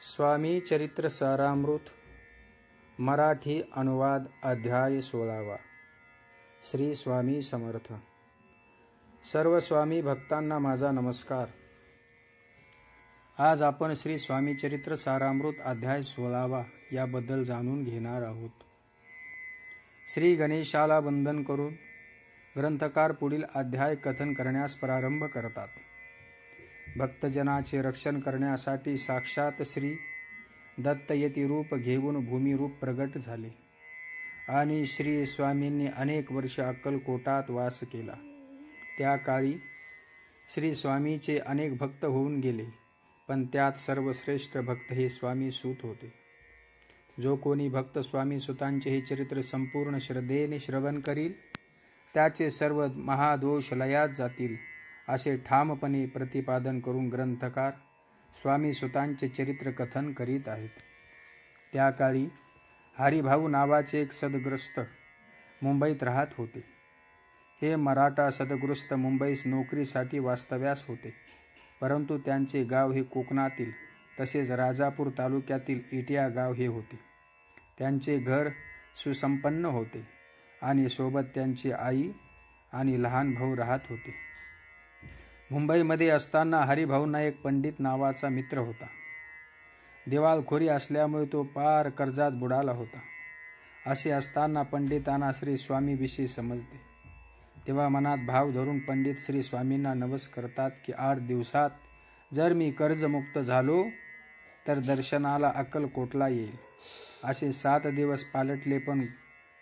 स्वामी चरित्र सारामृत मराठी अनुवाद अध्याय 16वा. श्री स्वामी समर्थ. सर्व स्वामी भक्तांना माझा नमस्कार. आज आपण श्री स्वामी चरित्र सारामृत अध्याय 16वा याबद्दल जाणून घेणार आहोत. श्री गणेशाला वंदन करून ग्रंथकार पुढील अध्याय कथन करण्यास प्रारंभ करतात. भक्तजनाचे रक्षण करण्यासाठी साक्षात श्री दत्त यती रूप घेऊन भूमिरूप प्रगट झाले आणि श्री स्वामींनी अनेक वर्ष अक्कलकोटात वास केला. त्या काळी श्री स्वामीचे अनेक भक्त होऊन गेले, पण त्यात सर्वश्रेष्ठ भक्त हे स्वामी सूत होते. जो कोणी भक्त स्वामी सुतांचे हे चरित्र संपूर्ण श्रद्धेने श्रवण करील त्याचे सर्व महादोष लयात जातील, असे ठामपणे प्रतिपादन करून ग्रंथकार स्वामी सुतांचे चरित्र कथन करीत आहेत. त्या काळी हरिभाऊ नावाचे एक सद्गृहस्थ मुंबईत राहत होते. हे मराठा सद्गृहस्थ मुंबईस नोकरीसाठी वास्तव्यास होते, परंतु त्यांचे गाव हे कोकणातील तसेच राजापूर तालुक्यातील इटिया गाव हे होते. त्यांचे घर सुसंपन्न होते आणि सोबत त्यांची आई आणि लहान भाऊ राहत होते. मुंबईमध्ये असताना हरिभाऊंना एक पंडित नावाचा मित्र होता. दिवाळखोरी असल्यामुळे तो पार कर्जात बुडाला होता. असे असताना पंडितांना श्री स्वामीविषयी समजते. तेव्हा मनात भाव धरून पंडित श्री स्वामींना नवस करतात की 8 दिवसात जर मी कर्जमुक्त झालो तर दर्शनाला अक्कलकोटला येईल. असे 7 दिवस पालटले, पण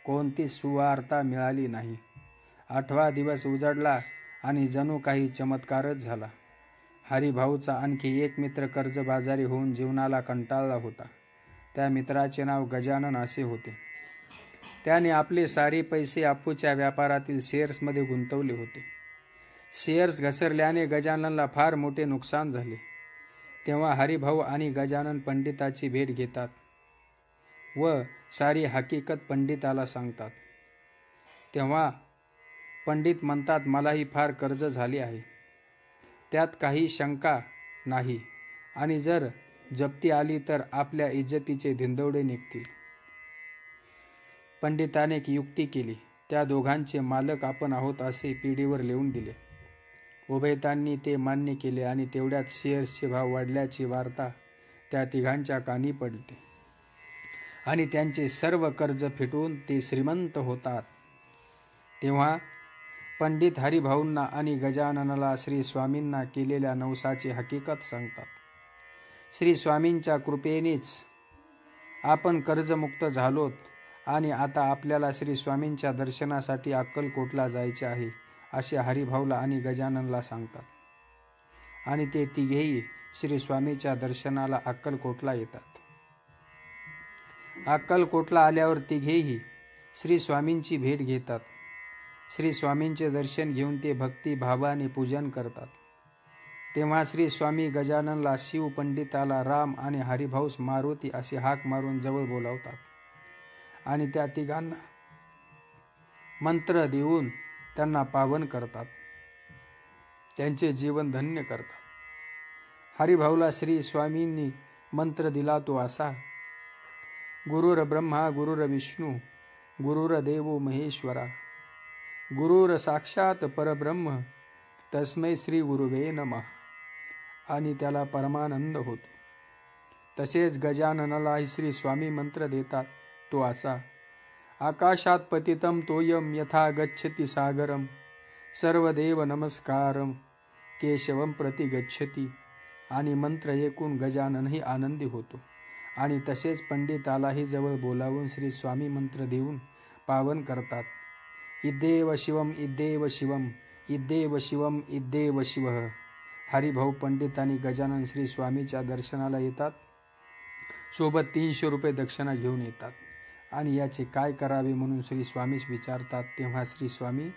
कोणती सुवार्ता मिळाली नाही. 8वा दिवस उजडला आणि जणू काही चमत्कारच झाला. हरिभाऊचा आणखी एक मित्र कर्जबाजारी होऊन जीवनाला कंटाळला होता. त्या मित्राचे नाव गजानन असे होते. त्याने आपले सारे पैसे अप्पूच्या व्यापारातील शेअर्समध्ये गुंतवले होते. शेअर्स घसरल्याने गजाननला फार मोठे नुकसान झाले. तेव्हा हरिभाऊ आणि गजानन पंडिताची भेट घेतात व सारी हकीकत पंडिताला सांगतात. तेव्हा पंडित म्हणतात, मलाही फार कर्ज झाले आहे, त्यात काही शंका नाही, आणि जर जप्ती आली तर आपल्या इज्जतीचे धिंदवडे निघतील. पंडिताने एक युक्ती केली. त्या दोघांचे मालक आपण आहोत असे पिढीवर लिहून दिले. उभयतांनी ते मान्य केले आणि तेवढ्यात शेअर्सचे भाव वाढल्याची वार्ता त्या तिघांच्या कानी पडली आणि त्यांचे सर्व कर्ज फिटून ते श्रीमंत होतात. तेव्हा पंडित हरिभाऊंना आणि गजाननाला श्री स्वामींना केलेल्या नवसाची हकीकत सांगतात. श्री स्वामींच्या कृपेनेच आपण कर्जमुक्त झालोत आणि आता आपल्याला श्री स्वामींच्या दर्शनासाठी अक्कलकोटला जायचे आहे, असे हरिभाऊला आणि गजाननला सांगतात. आणि ते तिघेही श्री स्वामीच्या दर्शनाला अक्कलकोटला येतात. अक्कलकोटला आल्यावर तिघेही श्री स्वामींची भेट घेतात. श्री स्वामींचे दर्शन घेऊन ते भक्तिभावाने पूजन करतात. तेव्हा श्री स्वामी गजाननला शिव, पंडिताला राम आणि हरिभाऊस मारुती असे हाक मारून जवळ बोलावतात आणि त्या तिघांना मंत्र देऊन त्यांना पावन करतात, त्यांचे जीवन धन्य करतात. हरिभाऊला श्री स्वामींनी मंत्र दिला तो असा: गुरुर ब्रह्मा गुरुर विष्णू गुरुर देवो महेश्वरा गुरुर साक्षात परब्रह्म तस्मै श्री गुरुवे नमः. आणि त्याला परमानंद होतो. तसेच गजाननालाही श्री स्वामी मंत्र देतात तो असा: आकाशात पतितं तोयम यथा गच्छति सागरम सर्वदेव नमस्कारम केशवम प्रति गच्छति. आणि मंत्र ऐकून गजाननही आनंदी होतो आणि तसेच पंडितालाही जवळ बोलावून श्री स्वामी मंत्र देऊन पावन करतात. इद्देव शिवम इद्देव शिवम इद्देव शिवम इद्देव शिव. हरिभाऊ, पंडित आणि गजानन श्री स्वामीच्या दर्शनाला येतात. सोबत 300 रुपये दक्षिणा घेऊन येतात आणि याचे काय करावे म्हणून श्री स्वामीच विचारतात. तेव्हा श्री स्वामी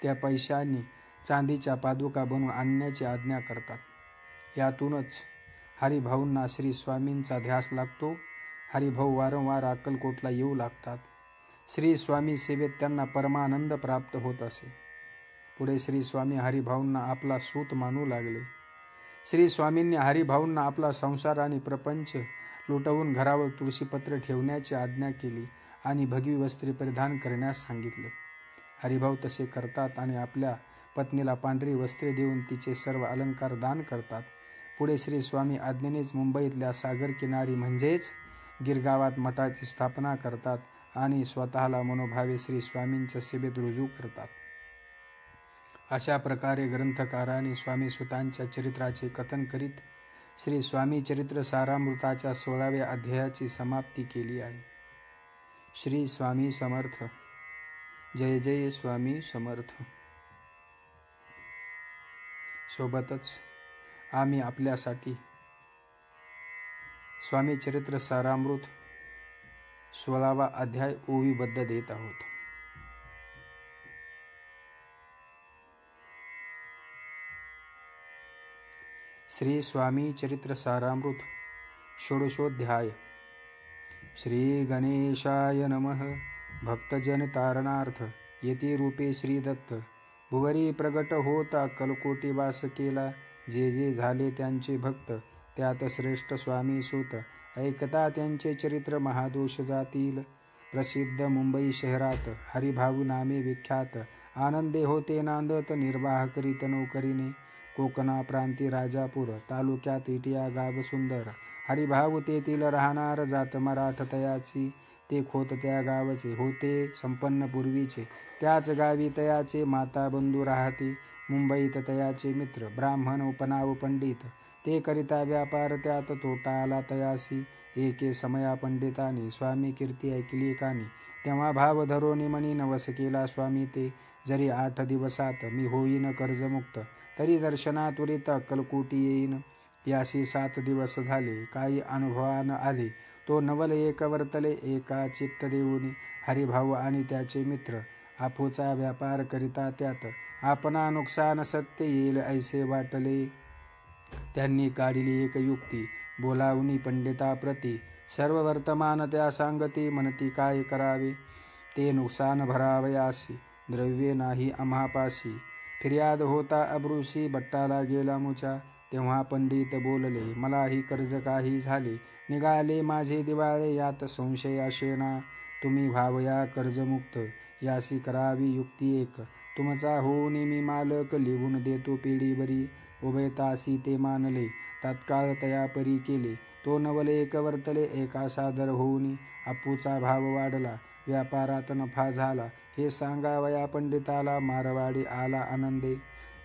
त्या पैशांनी चांदीच्या पादुका बनवून आणण्याची आज्ञा करतात. यातूनच हरिभाऊंना श्री स्वामींचा ध्यास लागतो. हरिभाऊ वारंवार अक्कलकोटला येऊ लागतात. श्री स्वामी सेवेत त्यांना परमानंद प्राप्त होत असे. पुढे श्री स्वामी हरिभाऊंना आपला सूत मानू लागले. श्री स्वामींनी हरिभाऊंना आपला संसार आणि प्रपंच लुटवून घरावर तुळशीपत्र ठेवण्याची आज्ञा केली आणि भगवी वस्त्रे परिधान करण्यास सांगितले. हरिभाऊ तसे करतात आणि आपल्या पत्नीला पांढरी वस्त्रे देऊन तिचे सर्व अलंकार दान करतात. पुढे श्री स्वामी आज्ञेनेच मुंबईतल्या सागर किनारी म्हणजेच गिरगावात मठाची स्थापना करतात आणि स्वतःला मनोभावे श्री स्वामींच्या सेवेत रुजू करतात. अशा प्रकारे ग्रंथकारांनी स्वामी सुतांच्या चरित्राचे कथन करीत श्री स्वामी चरित्र सारामृताच्या 16व्या अध्यायाची समाप्ती केली आहे. श्री स्वामी समर्थ. जय जय स्वामी समर्थ. सोबतच आम्ही आपल्यासाठी स्वामी चरित्र सारामृत 16वा अध्याय ओवीबद्ध देत आहोत. श्री स्वामी चरित्र सारामृत षोडशोध्याय. श्री गणेशाय नमः. भक्तजन तारणार्थ येती रूपे श्री दत्त. भुवरी प्रगट होत अक्कलकोटी वास केला. जे जे झाले त्यांचे भक्त त्यात श्रेष्ठ स्वामी सूत. ऐकता त्यांचे चरित्र महादोष जातील. प्रसिद्ध मुंबई शहरात हरिभाऊ नामे विख्यात. आनंदे होते नांदत निर्वाह करीत नोकरीने. कोकणा प्रांती राजापूर तालुक्यात इटिया गाव सुंदर. हरिभाऊ तेथील राहणार जात मराठ तयाची. ते खोत त्या गावचे होते संपन्न पूर्वीचे. त्याच गावी तयाचे माता बंधू राहती. मुंबईत तयाचे मित्र ब्राह्मण उपनाव पंडित. ते करिता व्यापार त्यात तोटा आला तयासी. एके समया पंडितांनी स्वामी कीर्ती ऐकली कानी. तेव्हा भाव धरोनी मनी नवस केला स्वामी ते. जरी 8 दिवसात मी होईन कर्जमुक्त. तरी दर्शनात त्वरित अक्कलकोटी येईन. याशी 7 दिवस झाले काही अनुभवान आले. तो नवल एक वर्तले एका चित्त देऊनी. हरिभाऊ आणि त्याचे मित्र आफूचा व्यापार करिता त्यात. आपणा नुकसान सत्य येईल ऐसे वाटले. त्यांनी काढली एक युक्ती बोलावनी पंडिताप्रती. सर्व वर्तमान त्या सांगती म्हणती काय करावे. ते नुकसान भरावयासी द्रव्ये नाही आम्हापाशी. फिर्याद होता अब्रुशी बट्टाला गेला मुचा. तेव्हा पंडित बोलले मलाही कर्ज काही झाले. निघाले माझे दिवाळे यात संशय असेना. तुम्ही व्हावया कर्जमुक्त यासी करावी युक्ती एक. तुमचा होऊन मी मालक लिहून देतो पिढीवरी. उभयतासी ते मानले तत्काळ तयापरी केले. तो नवल एक वर्तले एका सादर होऊनी. अप्पूचा भाव वाढला व्यापारात नफा झाला. हे सांगावया पंडिताला मारवाडी आला आनंदे.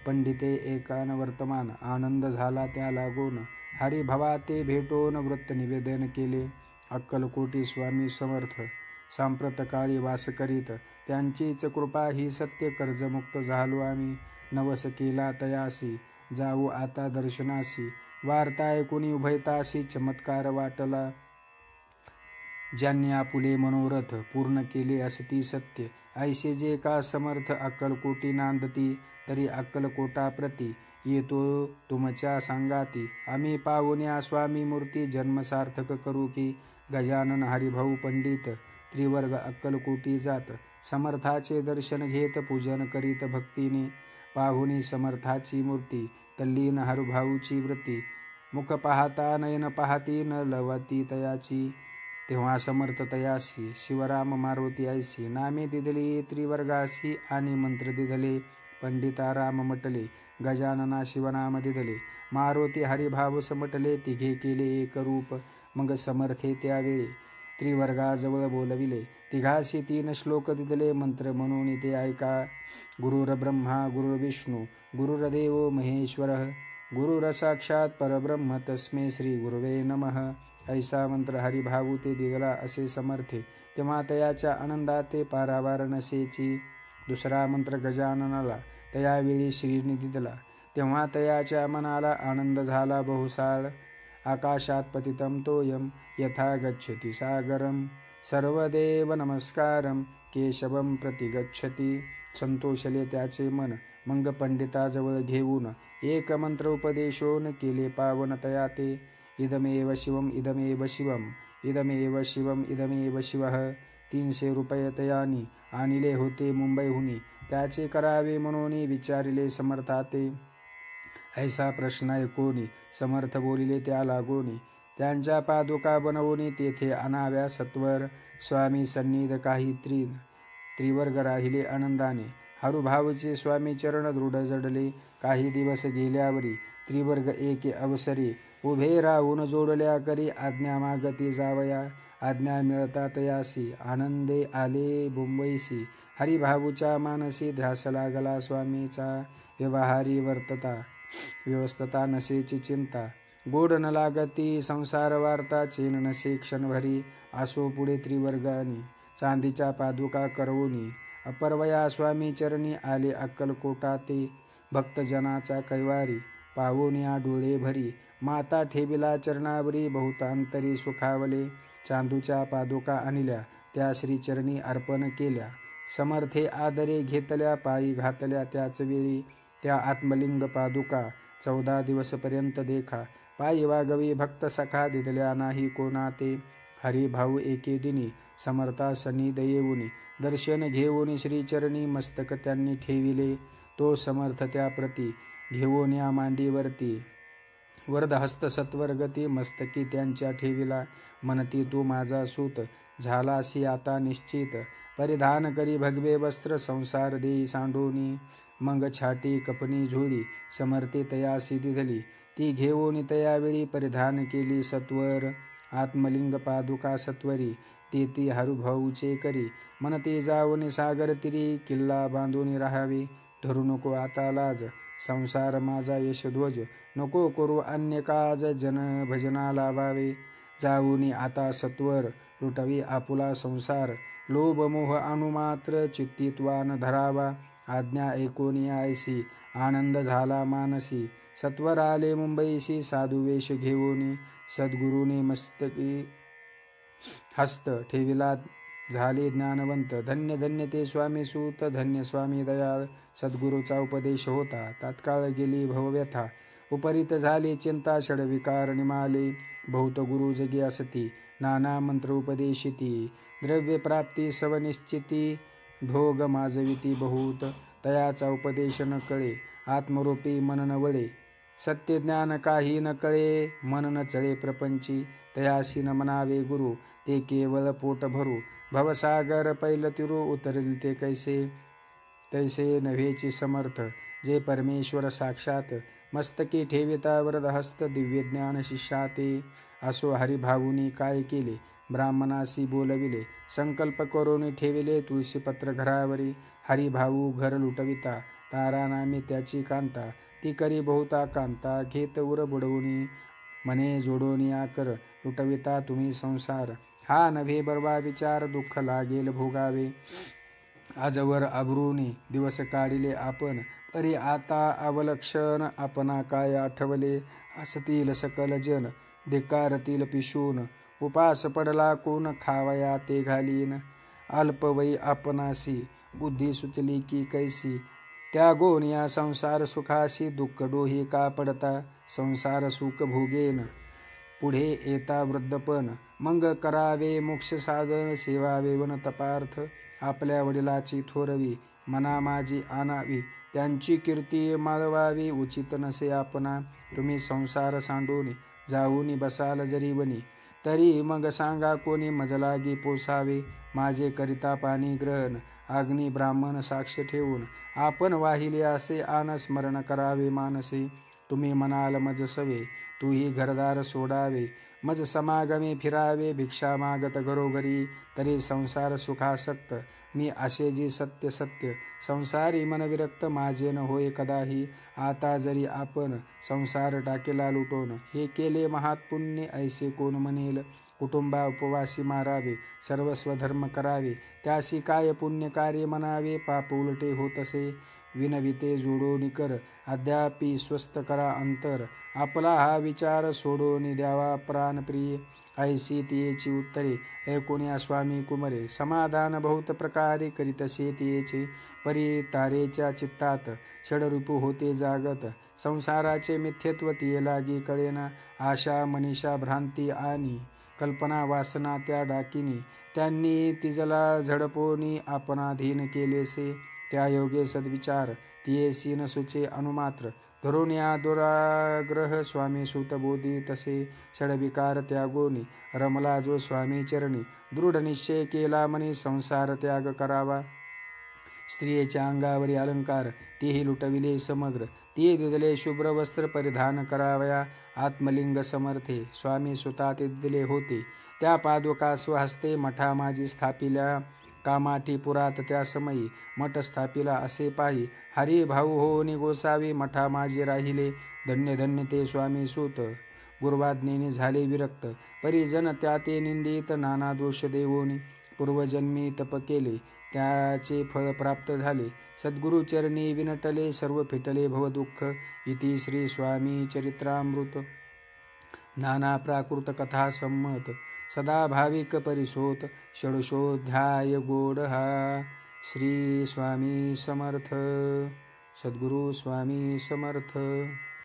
पंडिते एकान वर्तमान आनंद झाला त्या लागून. हरिभवा ते भेटून वृत्त निवेदन केले. अक्कलकोटी स्वामी समर्थ सांप्रतकाळी वास करीत. त्यांचीच कृपा ही सत्य कर्जमुक्त झालो आम्ही. नवस केला तयासी जाऊ आता दर्शनासी. वार्ता ऐकुनी उभयतासी चमत्कार वाटला. ज्यांनी आपुले मनोरथ पूर्ण केले असती सत्य. ऐसे जे का समर्थ अक्कलकोटी नांदती. तरी अक्कलकोटाप्रती येतो तुमच्या सांगाती. आम्ही पाहुण्या स्वामी मूर्ती जन्म सार्थक करू की. गजानन हरिभाऊ पंडित त्रिवर्ग अक्कलकोटी जात. समर्थाचे दर्शन घेत पूजन करीत भक्तीने. पाहुणी समर्थाची मूर्ती तल्लीन हरिभाऊची वृत्ती. मुख पाहता नयन पाहती न लवती तयाची. तेव्हा समर्थ तयासी शिवराम मारुती ऐसी. नामे दिदली त्रिवर्गासी आणि मंत्र दिदले. पंडिता राम म्हटले गजानना शिवनाम दिदले. मारुती हरिभाव समटले तिघे केले एक रूप. मग समर्थे त्यावेळी त्रिवर्गाजवळ बोलविले. तिघाशी 3 श्लोक दिदले मंत्र म्हणून ते ऐका. गुरुर ब्रह्मा गुरुर्विष्णू गुरुर्देवो महेश्वरः. गुरुर साक्षात परब्रह्म तस्मै श्री गुरुवे नमः. ऐसा मंत्र हरिभाऊ ते दिदला असे समर्थे. तेव्हा तयाच्या आनंदात ते पारावार नसेची. दुसरा मंत्र गजाननाला तयावेळी श्रीने दिदला. तेव्हा तयाच्या मनाला आनंद झाला बहुसाळ. आकाशात पतितं तोयम यथा गच्छति सागरम. सर्वदेव नमस्कारम केशवम प्रति गच्छति. संतोषले त्याचे मन. मग पंडिताजवळ घेऊन एक मंत्र उपदेशोन केले पावन तया ते. इदमेव शिवम इदमेव शिवम इदमेव शिवम इदमेव शिवः. 300 रुपये तयानी आणले होते मुंबईहुनी. त्याचे करावे म्हणून विचारिले समर्थाते. ऐसा प्रश्न ऐकोनी समर्थ बोलिले त्या लागोनी, त्यांच्या पादुका बनवून तेथे आणाव्या सत्वर. स्वामी सन्निध काही त्रिवर्ग राहिले आनंदाने, हरुभाऊचे स्वामी चरण दृढ जडले. काही दिवस गेल्यावरी त्रिवर्ग एके अवसरी, उभे राहून जोडल्या करी आज्ञा मागती जावया. आज्ञा मिळता तयासी आनंदे आले मुंबईसी, हरिभाऊच्या मानसी ध्यास लागला स्वामीचा. व्यवहारी व्यवस्थता नसेची चिंता, गोड न लागती संसार वार्ता. चेन नसे क्षणभरी असो पुढे त्रिवर्गानी, चांदीच्या पादुका करवूनी अपर्वया स्वामी चरणी आले अक्कलकोटा ते. भक्तजनाचा कैवारी पावून या डोळे भरी, माता ठेविला चरणावरी बहुतांतरी सुखावले. चांदूच्या पादुका आणल्या त्या श्रीचरणी अर्पण केल्या, समर्थे आदरे घेतल्या पायी घातल्या त्याच वेळी. त्या आत्मलिंग पादुका 14 दिवसपर्यंत देखा, पायी वागवी भक्त सखा दिदल्या नाही कोणा ते. हरिभाऊ एके दिनी समर्था सन्निध येऊनी, दर्शन घेऊन श्रीचरणी मस्तक त्यांनी ठेविले. तो समर्थ त्या प्रती घेऊन या मांडीवरती, वरदहस्त सत्वरगती मस्तकी त्यांच्या ठेविला. म्हणती तू माझा सूत झालासी आता निश्चित, परिधान करी भगवे वस्त्र संसार देई सांडोनी. मग छाटी कपनी झोळी समर्थे तयासी दिधली, ती घेऊन तयावेळी परिधान केली सत्वर. आत्मलिंग पादुका सत्वरी तेती हरुभाऊचे करी, म्हणते जाऊन सागर तिरी किल्ला बांधून राहावे. धरू नको आता लाज संसार माझा यशध्वज, नको करू अन्य काज जन भजना लावावे. जाऊनी आता सत्वर लुटवी आपुला संसार, लोभ मोह अनुमात्र चित्तित्वान धरावा. आज्ञा ऐकोनी आयसी आनंद झाला मानसी, सत्वर आले मुंबईशी साधू वेश घेऊनी. सद्गुरूने मस्तकी हस्त ठेविला झाले ज्ञानवंत, धन्य धन्य ते स्वामी सूत धन्य स्वामी दयाळ. सद्गुरूचा उपदेश होता तात्काळ गेली भवव्यथा, उपरीत झाली चिंता षडविकार निमाले. बहुत गुरु जगी असती नाना मंत्र उपदेशिती, द्रव्य प्राप्ती सवनिश्चिती भोग माजविती बहुत. तयाचा उपदेश न कळे आत्मरूपी मन न वळे, सत्य ज्ञान काही न कळे मन न चळे प्रपंची. तयासी न म्हणावे गुरु ते केवळ पोट भरू, भवसागर पैल तिरू उतरले ते कैसे. तैसे नव्हेची समर्थ जे परमेश्वर साक्षात, मस्तकी ठेविता वरदहस्त दिव्य ज्ञान शिष्याते. असो हरिभाऊनी काय केले ब्राह्मणासी बोलविले, संकल्प करून ठेविले तुळशीपत्र घरावरी. हरिभाऊ घर लुटविता तारा नामे त्याची कांता, ती करी बहुता कांता घेत उर बुडवूनी. मने जोडोनी आकर लुटविता तुम्ही संसार, हा नव्हे बरवा विचार दुःख लागेल भोगावे. आजवर अब्रूने दिवस काढिले आपण, परी आता अवलक्षण आपणा काय आठवले. हसतील सकल जन धिक्कारतील पिशून, उपास पडला कोण खावया ते घालीन. अल्पवयी आपणासी बुद्धी सुचली की कैसी, त्यागोन या संसार सुखासी दुःख डोही का पडता. संसार सुख भोगेन पुढे येता वृद्धपण, मग करावे मोक्ष साधन सेवावे वन तपार्थ. आपल्या वडिलाची थोरवी मना माझी आणावी, त्यांची कीर्ती माळवावी उचित नसे आपणा. तुम्ही संसार सांडून जाऊनी बसाल जरी वनी, तरी मग सांगा कोणी मजलागी पोसावे. माझे करिता पाणी ग्रहण अग्नी ब्राह्मण साक्ष ठेवून, आपण वाहिले असे आन स्मरण करावे मानसे. तुम्ही म्हणाल मज सवे तूही घरदार सोडावे, मज समागमे फिरावे भिक्षा मागत घरोघरी. तरी संसार सुखासक्त मी असे जी सत्य सत्य, संसारी मन विरक्त माझे न होय कदाही. आता जरी आपण संसार टाकेला लुटून, हे केले महात्पुण्य ऐसे कोण म्हणेल. कुटुंबा उपवासी मारावे सर्वस्व धर्म करावे, त्यासी काय पुण्य कार्य म्हणावे. पाप उलटे होतसे विनविते जोडोनी कर, अद्यापि स्वस्थ करा अंतर. आपला हा विचार सोडोनी द्यावा प्राणप्रिय, ऐसी तियेची उत्तरे ऐकोन्या स्वामी कुमरे. समाधान बहुत प्रकारे करीतसे तियेचे, परी तारेच्या चित्तात षडरूप होते जागत. संसाराचे मिथ्यत्व तिये लागी कळेना, आशा मनीषा भ्रांती आणि कल्पना वासना त्या डाकिनी. त्यांनी तिजला झडपोनी आपणाधीन केलेसे, त्या योगे सद्विचार तियेसी न सुचे अनुमात्र. धरून या दुराग्रह स्वामी सुत बोधी तसे षडविकार त्यागोनी रमला जो स्वामी चरणी दृढ निश्चय केला मनी संसार त्याग करावा. स्त्रियेच्या अंगावरी अलंकार तेही लुटविले समग्र ते दिले शुभ्र वस्त्र परिधान करावया. आत्मलिंग समर्थे स्वामी सुता ते दिले होते त्या पादुका स्वहस्ते मठा माझी स्थापिल्या कामाठी पुरात त्या समयी मठ स्थापिला असे पाही हरी भाऊ होनी गोसावी मठा माझे राहिले. धन्य धन्य ते स्वामी सूत गुरुवाज्ञेने झाले विरक्त परिजन त्या ते निंदित नाना दोष देवोनी पूर्वजन्मी तप केले त्याचे फळ प्राप्त झाले. सद्गुरुचरणी विनटले सर्व फिटले भवदुःख. इति श्री स्वामी चरित्रामृत. नाना प्राकृत कथा संमत सदा भाविक परिसोत. षोडशोऽध्याय गोडहा. श्री स्वामी समर्थ. सद्गुरु स्वामी समर्थ.